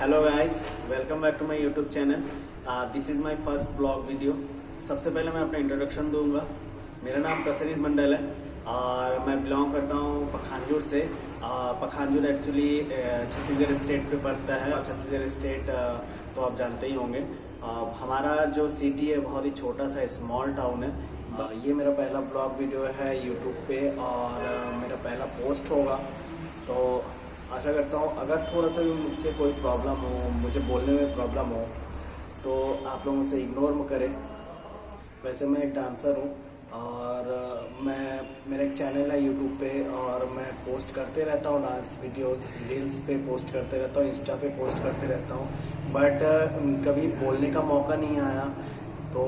Hello guys, welcome back to my YouTube channel. This is my first blog video. सबसे पहले मैं अपना introduction दूंगा। मेरा नाम प्रसन्नित मंडल है और मैं बिलोंग करता हूँ पखानजोर से। पखानजोर एक्चुअली छत्तीसगढ़ स्टेट पे पड़ता है और छत्तीसगढ़ स्टेट तो आप जानते ही होंगे। हमारा जो सिटी है बहुत ही छोटा सा स्मॉल टाउन है। ये मेरा पहला ब्लॉग वीडियो है यूट्यूब पे और मेरा पहला पोस्ट होगा, तो आशा करता हूँ अगर थोड़ा सा भी मुझसे कोई प्रॉब्लम हो, मुझे बोलने में प्रॉब्लम हो, तो आप लोग मुझसे इग्नोर मत करें। वैसे मैं एक डांसर हूँ और मेरा एक चैनल है यूट्यूब पे और मैं पोस्ट करते रहता हूँ डांस वीडियोस, रील्स पे पोस्ट करते रहता हूँ, इंस्टा पे पोस्ट करते रहता हूँ, बट कभी बोलने का मौका नहीं आया। तो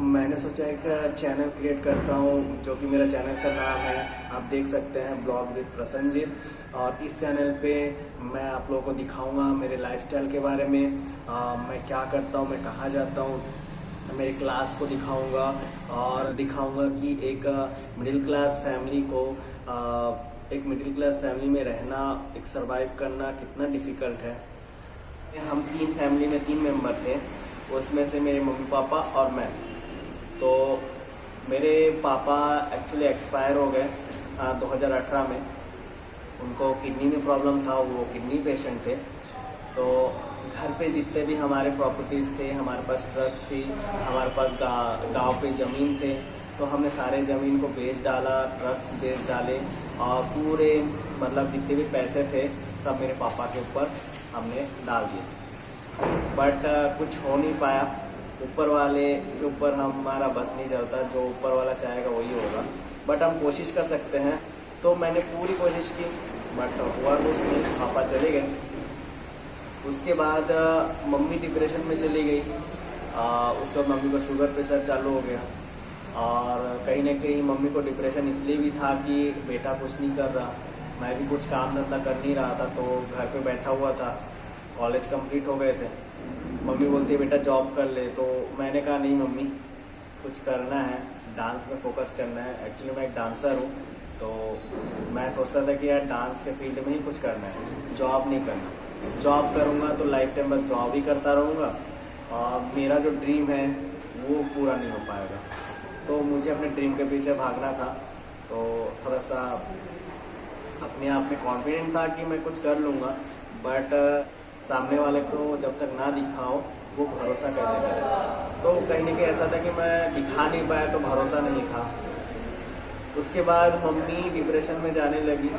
मैंने सोचा एक चैनल क्रिएट करता हूँ, जो कि मेरा चैनल का नाम है, आप देख सकते हैं, ब्लॉग विद प्रसन्नजीत। और इस चैनल पे मैं आप लोगों को दिखाऊंगा मेरे लाइफस्टाइल के बारे में, मैं क्या करता हूँ, मैं कहाँ जाता हूँ, मेरी क्लास को दिखाऊंगा और दिखाऊंगा कि एक मिडिल क्लास फैमिली को एक मिडिल क्लास फैमिली में रहना, एक सरवाइव करना कितना डिफ़िकल्ट है। हम तीन फैमिली में 3 मेंबर थे, उसमें से मेरे मम्मी पापा और मैं। तो मेरे पापा एक्चुअली एक्सपायर हो गए 2018 में। उनको किडनी में प्रॉब्लम था, वो किडनी पेशेंट थे। तो घर पे जितने भी हमारे प्रॉपर्टीज़ थे, हमारे पास ट्रक्स थी, हमारे पास गांव पे ज़मीन थे, तो हमने सारे ज़मीन को बेच डाला, ट्रक्स बेच डाले और पूरे मतलब जितने भी पैसे थे सब मेरे पापा के ऊपर हमने डाल दिए। बट कुछ हो नहीं पाया। ऊपर वाले के ऊपर हमारा बस नहीं चलता, जो ऊपर वाला चाहेगा वही होगा, बट हम कोशिश कर सकते हैं। तो मैंने पूरी कोशिश की बट हुआ कुछ नहीं, पापा चले गए। उसके बाद मम्मी डिप्रेशन में चली गई। उसके बाद मम्मी को शुगर प्रेशर चालू हो गया और कहीं ना कहीं मम्मी को डिप्रेशन इसलिए भी था कि बेटा कुछ नहीं कर रहा, मैं भी कुछ काम धंधा कर नहीं रहा था, तो घर पे बैठा हुआ था। कॉलेज कंप्लीट हो गए थे। मम्मी बोलती है बेटा जॉब कर ले, तो मैंने कहा नहीं मम्मी, कुछ करना है, डांस में फोकस करना है। एक्चुअली मैं एक डांसर हूँ, तो मैं सोचता था कि यार डांस के फील्ड में ही कुछ करना है, जॉब नहीं करना। जॉब करूँगा तो लाइफ टाइम बस जॉब ही करता रहूँगा और मेरा जो ड्रीम है वो पूरा नहीं हो पाएगा। तो मुझे अपने ड्रीम के पीछे भागना था। तो थोड़ा सा अपने आप में कॉन्फिडेंट था कि मैं कुछ कर लूँगा, बट सामने वाले को जब तक ना दिखाओ वो भरोसा कैसे करे। तो कहीं ना कहीं ऐसा था कि मैं दिखा नहीं पाया, तो भरोसा नहीं था। उसके बाद मम्मी डिप्रेशन में जाने लगी।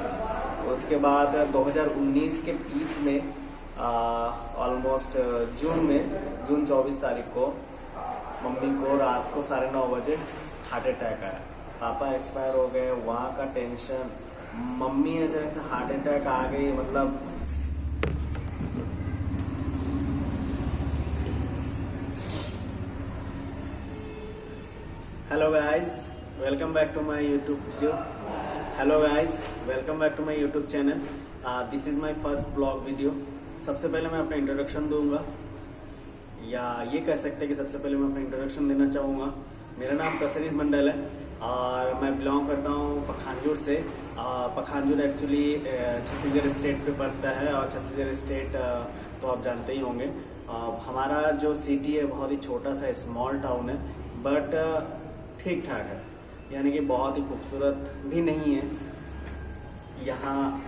उसके बाद 2019 के बीच में ऑलमोस्ट जून 24 तारीख को मम्मी को रात को 9:30 बजे हार्ट अटैक आया। पापा एक्सपायर हो गए। वहाँ का टेंशन, मम्मी अचानक से हार्ट अटैक आ गई, मतलब hello guys, welcome back to my YouTube video. Hello guys, welcome back to my YouTube channel. This is my first blog video. सबसे पहले मैं अपना इंट्रोडक्शन दूंगा, या ये कह सकते हैं कि सबसे पहले मैं अपना इंट्रोडक्शन देना चाहूँगा। मेरा नाम प्रसन्नित मंडल है और मैं बिलोंग करता हूँ पखानजोर से। पखानजोर एक्चुअली छत्तीसगढ़ स्टेट पे पड़ता है और छत्तीसगढ़ स्टेट तो आप जानते ही होंगे। हमारा जो सिटी है बहुत ही छोटा सा स्मॉल टाउन है, बट ठीक ठाक है, यानी कि बहुत ही खूबसूरत भी नहीं है यहाँ,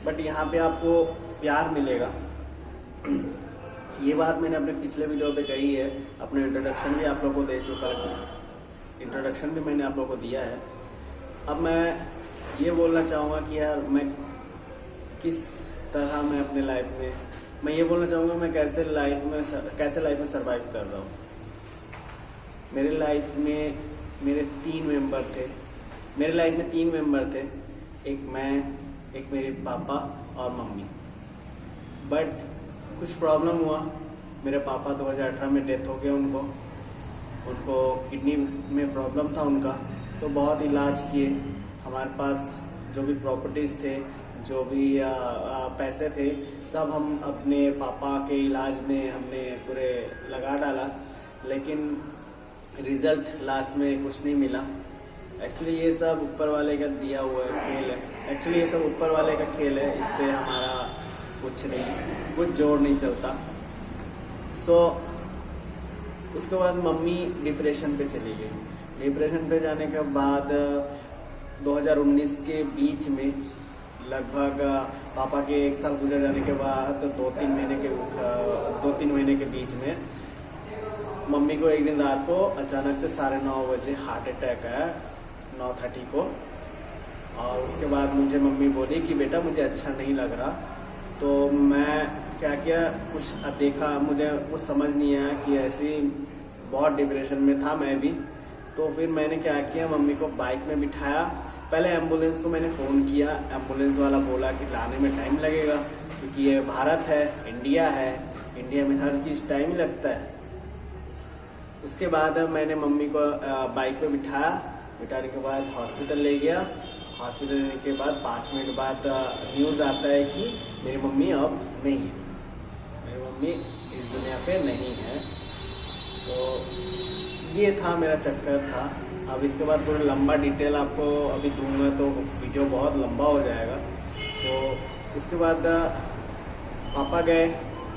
बट यहाँ पे आपको प्यार मिलेगा। ये बात मैंने अपने पिछले वीडियो पे कही है, अपना इंट्रोडक्शन भी आप लोगों को दे चुका है, इंट्रोडक्शन भी मैंने आप लोगों को दिया है। अब मैं ये बोलना चाहूँगा कि यार मैं किस तरह मैं अपने लाइफ में, मैं ये बोलना चाहूँगा मैं कैसे लाइफ में सर्वाइव कर रहा हूँ। मेरे लाइफ में मेरे 3 मेंबर थे। मेरे लाइफ में 3 मेंबर थे, एक मैं, एक मेरे पापा और मम्मी। बट कुछ प्रॉब्लम हुआ। मेरे पापा 2018 में डेथ हो गया। उनको किडनी में प्रॉब्लम था उनका, तो बहुत इलाज किए। हमारे पास जो भी प्रॉपर्टीज़ थे, जो भी पैसे थे, सब हम अपने पापा के इलाज में हमने पूरे लगा डाला, लेकिन रिजल्ट लास्ट में कुछ नहीं मिला। एक्चुअली ये सब ऊपर वाले का दिया हुआ खेल है। एक्चुअली ये सब ऊपर वाले का खेल है, इस पर हमारा कुछ नहीं, कुछ जोर नहीं चलता। सो उसके बाद मम्मी डिप्रेशन पे चली गई। डिप्रेशन पे जाने के बाद 2019 के बीच में लगभग पापा के 1 साल गुजर जाने के बाद 2-3 महीने के बीच में मम्मी को एक दिन रात को अचानक से 9:30 बजे हार्ट अटैक आया, 9:30 को। और उसके बाद मुझे मम्मी बोली कि बेटा मुझे अच्छा नहीं लग रहा। तो मैं क्या किया, कुछ देखा, मुझे कुछ समझ नहीं आया कि ऐसी बहुत डिप्रेशन में था मैं भी। तो फिर मैंने क्या किया, मम्मी को बाइक में बिठाया। पहले एम्बुलेंस को मैंने फ़ोन किया, एम्बुलेंस वाला बोला कि लाने में टाइम लगेगा क्योंकि ये भारत है, इंडिया है, इंडिया में हर चीज़ टाइम ही लगता है। उसके बाद मैंने मम्मी को बाइक पे बिठाने के बाद हॉस्पिटल ले गया। हॉस्पिटल लेने के बाद 5 मिनट बाद न्यूज़ आता है कि मेरी मम्मी अब नहीं है, मेरी मम्मी इस दुनिया पे नहीं है। तो ये था मेरा चक्कर था। अब इसके बाद पूरा लंबा डिटेल आपको अभी दूंगा तो वीडियो बहुत लंबा हो जाएगा। तो इसके बाद पापा गए,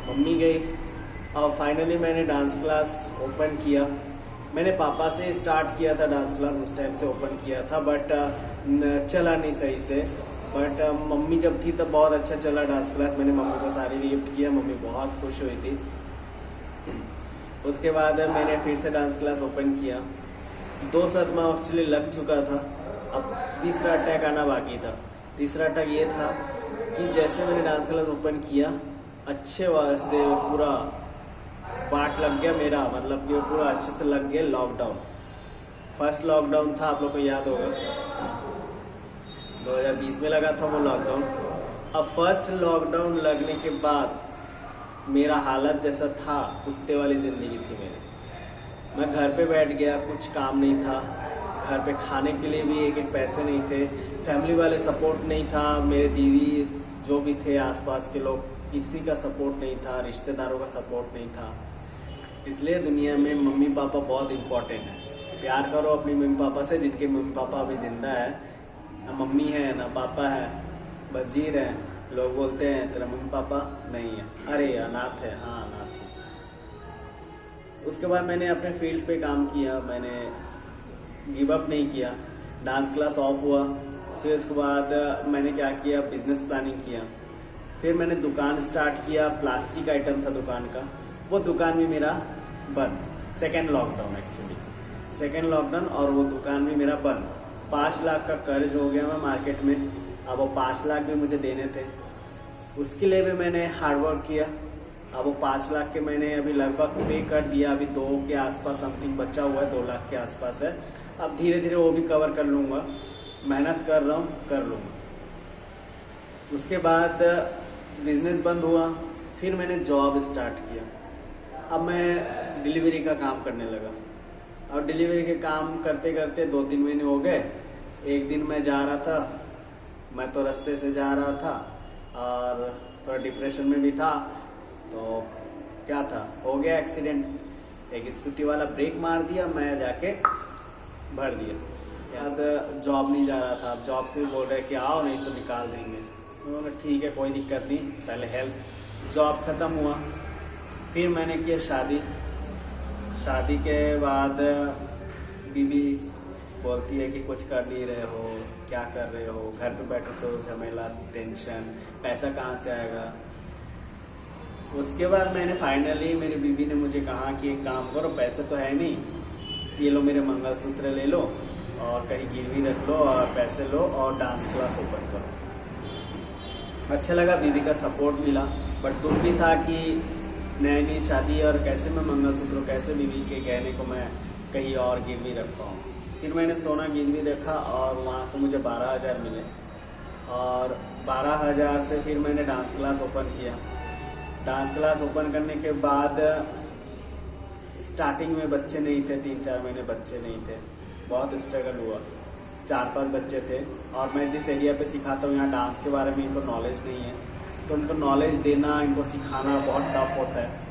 मम्मी गई और फाइनली मैंने डांस क्लास ओपन किया। मैंने पापा से स्टार्ट किया था डांस क्लास, उस टाइम से ओपन किया था, बट चला नहीं सही से। बट मम्मी जब थी तब बहुत अच्छा चला डांस क्लास। मैंने मम्मी को सारी गिफ्ट किया, मम्मी बहुत खुश हुई थी। उसके बाद मैंने फिर से डांस क्लास ओपन किया। 2 सदमा एक्चुअली लग चुका था, अब तीसरा अटैक आना बाकी था। तीसरा अटैक ये था कि जैसे मैंने डांस क्लास ओपन किया, अच्छे से पूरा पार्ट लग गया मेरा, मतलब कि पूरा अच्छे से लग गया लॉकडाउन। फर्स्ट लॉकडाउन था, आप लोग को याद होगा, 2020 में लगा था वो लॉकडाउन। अब फर्स्ट लॉकडाउन लगने के बाद मेरा हालत जैसा था, कुत्ते वाली ज़िंदगी थी मेरी। मैं घर पे बैठ गया, कुछ काम नहीं था, घर पे खाने के लिए भी एक पैसे नहीं थे, फैमिली वाले सपोर्ट नहीं था, मेरे दीदी जो भी थे आसपास के लोग, किसी का सपोर्ट नहीं था, रिश्तेदारों का सपोर्ट नहीं था। इसलिए दुनिया में मम्मी पापा बहुत इम्पोर्टेंट है। प्यार करो अपनी मम्मी पापा से, जिनके मम्मी पापा अभी जिंदा है, ना मम्मी है ना पापा है, बस जी रहे हैं। लोग बोलते हैं तेरा मम्मी पापा नहीं है, अरे अनाथ है, हाँ अनाथ है। उसके बाद मैंने अपने फील्ड पे काम किया, मैंने गिव अप नहीं किया। डांस क्लास ऑफ हुआ, फिर उसके बाद मैंने क्या किया, बिजनेस प्लानिंग किया। फिर मैंने दुकान स्टार्ट किया, प्लास्टिक आइटम था दुकान का, वो दुकान भी मेरा बंद। Second lockdown actually, second lockdown, और वो दुकान भी मेरा बंद। 5 लाख का कर्ज हो गया मैं मार्केट में। अब वो 5 लाख भी मुझे देने थे, उसके लिए भी मैंने हार्डवर्क किया। अब वो 5 लाख के मैंने अभी लगभग पे कर दिया, अभी 2 के आसपास समथिंग बचा हुआ है, 2 लाख के आसपास है। अब धीरे धीरे वो भी कवर कर लूँगा, मेहनत कर रहा हूँ, कर लूँगा। उसके बाद बिजनेस बंद हुआ, फिर मैंने जॉब स्टार्ट किया। अब मैं डिलीवरी का काम करने लगा, और डिलीवरी के काम करते करते 2-3 महीने हो गए। एक दिन मैं जा रहा था, मैं तो रास्ते से जा रहा था और थोड़ा डिप्रेशन में भी था, तो क्या था, हो गया एक्सीडेंट। एक स्कूटी वाला ब्रेक मार दिया, मैं जाके भर दिया। याद जॉब नहीं जा रहा था, अब जॉब से बोल रहे कि आओ नहीं तो निकाल देंगे। तो ठीक है, कोई दिक्कत नहीं, पहले हेल्प। जॉब ख़त्म हुआ, फिर मैंने किया शादी। शादी के बाद बीवी बोलती है कि कुछ कर नहीं रहे हो, क्या कर रहे हो, घर पे बैठो तो झमेला, टेंशन, पैसा कहाँ से आएगा। उसके बाद मैंने फाइनली, मेरी बीवी ने मुझे कहा कि एक काम करो, पैसे तो है नहीं, ये लो मेरे मंगलसूत्र ले लो और कहीं गिरवी रख लो और पैसे लो और डांस क्लास ओपन करो। अच्छा लगा, बीवी का सपोर्ट मिला, बट दुख भी था कि नई नई शादी और कैसे मैं मंगलसूत्र, कैसे बीवी के गहने को मैं कहीं और गिरवी रख पाऊँ। फिर मैंने सोना गिरवी रखा और वहाँ से मुझे 12,000 मिले, और 12,000 से फिर मैंने डांस क्लास ओपन किया। डांस क्लास ओपन करने के बाद स्टार्टिंग में बच्चे नहीं थे, 3-4 महीने बच्चे नहीं थे, बहुत स्ट्रगल हुआ। 4-5 बच्चे थे, और मैं जिस एरिया पे सिखाता हूँ यहाँ डांस के बारे में इनको नॉलेज नहीं है, तो उनको नॉलेज देना, इनको सिखाना बहुत टफ होता है।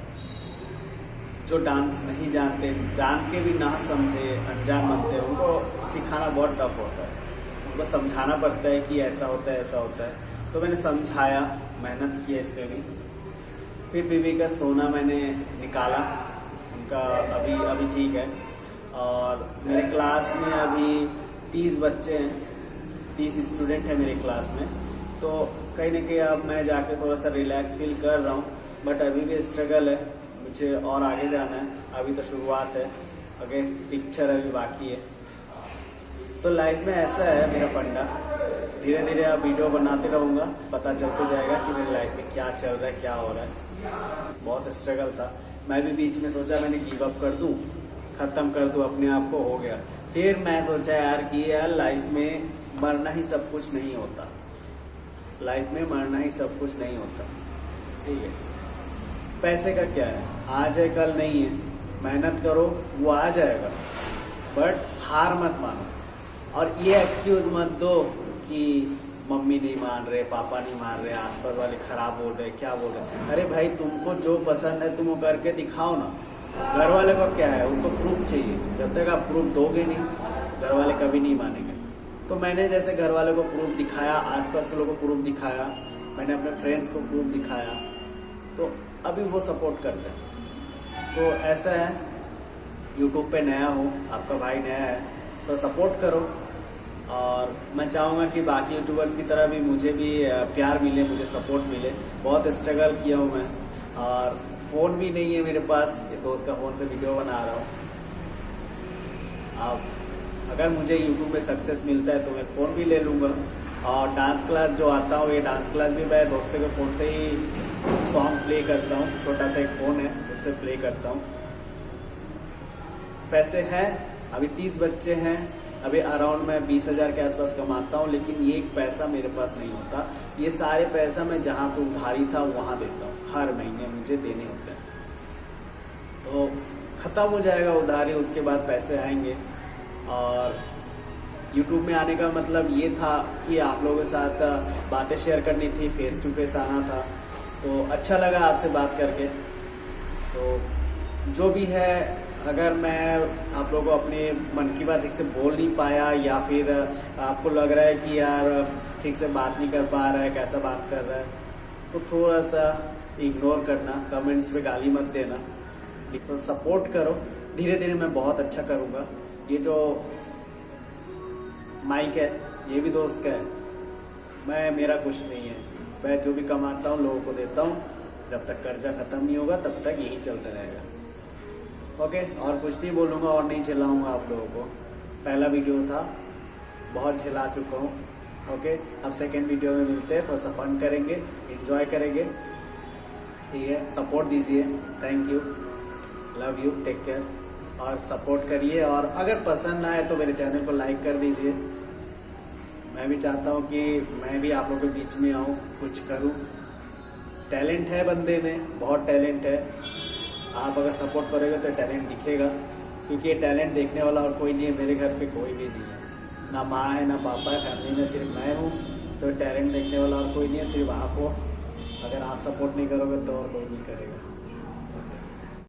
जो डांस नहीं जानते, जान के भी ना समझे, अनजान बनते, उनको सिखाना बहुत टफ होता है। उनको समझाना पड़ता है कि ऐसा होता है, ऐसा होता है। तो मैंने समझाया, मेहनत की है इस पर भी। फिर बीबी का सोना मैंने निकाला, उनका अभी ठीक है। और मेरे क्लास में अभी 30 बच्चे हैं, 30 स्टूडेंट हैं मेरे क्लास में। तो कहीं ना कहीं अब मैं जाके थोड़ा सा रिलैक्स फील कर रहा हूँ, बट अभी भी स्ट्रगल है, मुझे और आगे जाना है। अभी तो शुरुआत है, ओके, पिक्चर अभी बाकी है। तो लाइफ में ऐसा है मेरा फंडा, धीरे धीरे अब वीडियो बनाते रहूँगा, पता चलते जाएगा कि मेरी लाइफ में क्या चल रहा है, क्या हो रहा है। बहुत स्ट्रगल था, मैं भी बीच में सोचा मैंने गिव अप कर दूँ, ख़त्म कर दूँ अपने आप को, हो गया। फिर मैं सोचा यार कि यार लाइफ में मरना ही सब कुछ नहीं होता, लाइफ में मरना ही सब कुछ नहीं होता, ठीक है। पैसे का क्या है, आज है कल नहीं है, मेहनत करो वो आ जाएगा, बट हार मत मानो। और ये एक्सक्यूज़ मत दो कि मम्मी नहीं मान रहे, पापा नहीं मान रहे, आसपास वाले खराब बोल रहे, क्या बोल रहे। अरे भाई तुमको जो पसंद है तुम वो करके दिखाओ ना। घर वाले को क्या है, उनको प्रूफ चाहिए, जब तक आप प्रूफ दोगे नहीं घर वाले कभी नहीं मानेंगे। तो मैंने जैसे घर वालों को प्रूफ दिखाया, आसपास के लोगों को प्रूफ दिखाया, मैंने अपने फ्रेंड्स को प्रूफ दिखाया, तो अभी वो सपोर्ट करते हैं। तो ऐसा है, यूट्यूब पे नया हूँ, आपका भाई नया है, तो सपोर्ट करो। और मैं चाहूँगा कि बाकी यूट्यूबर्स की तरह भी मुझे भी प्यार मिले, मुझे सपोर्ट मिले। बहुत स्ट्रगल किया हूँ मैं, और फ़ोन भी नहीं है मेरे पास, ये दोस्त का फ़ोन से वीडियो बना रहा हूँ। अब अगर मुझे यूट्यूब पे सक्सेस मिलता है तो मैं फ़ोन भी ले लूँगा। और डांस क्लास जो आता हूँ, ये डांस क्लास भी मैं दोस्तों के फ़ोन से ही सॉन्ग प्ले करता हूँ, छोटा सा एक फ़ोन है उससे प्ले करता हूँ। पैसे हैं, अभी 30 बच्चे हैं, अभी अराउंड मैं 20,000 के आसपास कमाता हूँ, लेकिन ये एक पैसा मेरे पास नहीं होता। ये सारे पैसा मैं जहाँ पे उधारी था वहाँ देता हूँ, हर महीने मुझे देने होते हैं। तो ख़त्म हो जाएगा उधारी, उसके बाद पैसे आएंगे। और YouTube में आने का मतलब ये था कि आप लोगों के साथ बातें शेयर करनी थी, फेस टू फेस आना था। तो अच्छा लगा आपसे बात करके। तो जो भी है, अगर मैं आप लोगों को अपने मन की बात ठीक से बोल नहीं पाया, या फिर आपको लग रहा है कि यार ठीक से बात नहीं कर पा रहा है, कैसा बात कर रहा है, तो थोड़ा सा इग्नोर करना, कमेंट्स पे गाली मत देना, तो सपोर्ट करो। धीरे धीरे मैं बहुत अच्छा करूँगा। ये जो माइक है ये भी दोस्त का है, मेरा कुछ नहीं है, मैं जो भी कमाता हूँ लोगों को देता हूँ। जब तक कर्जा ख़त्म नहीं होगा तब तक यही चलता रहेगा, ओके। और कुछ नहीं बोलूँगा और नहीं झेलाऊँगा आप लोगों को। पहला वीडियो था, बहुत झेला चुका हूँ, ओके। अब सेकेंड वीडियो में मिलते हैं, थोड़ा सा फन करेंगे, एंजॉय करेंगे, ठीक है। सपोर्ट दीजिए, thank you, love you, take care. और सपोर्ट करिए, और अगर पसंद आए तो मेरे चैनल को लाइक कर दीजिए। मैं भी चाहता हूँ कि मैं भी आप लोगों के बीच में आऊँ, कुछ करूँ। टैलेंट है बंदे में, बहुत टैलेंट है। आप अगर सपोर्ट करोगे तो टैलेंट दिखेगा, क्योंकि ये टैलेंट देखने वाला और कोई नहीं है। मेरे घर पे कोई भी नहीं है, ना माँ है ना पापा है, फैमिली में सिर्फ मैं हूँ। तो टैलेंट देखने वाला और कोई नहीं है, सिर्फ आप हो। अगर आप सपोर्ट नहीं करोगे तो और कोई नहीं करेगा।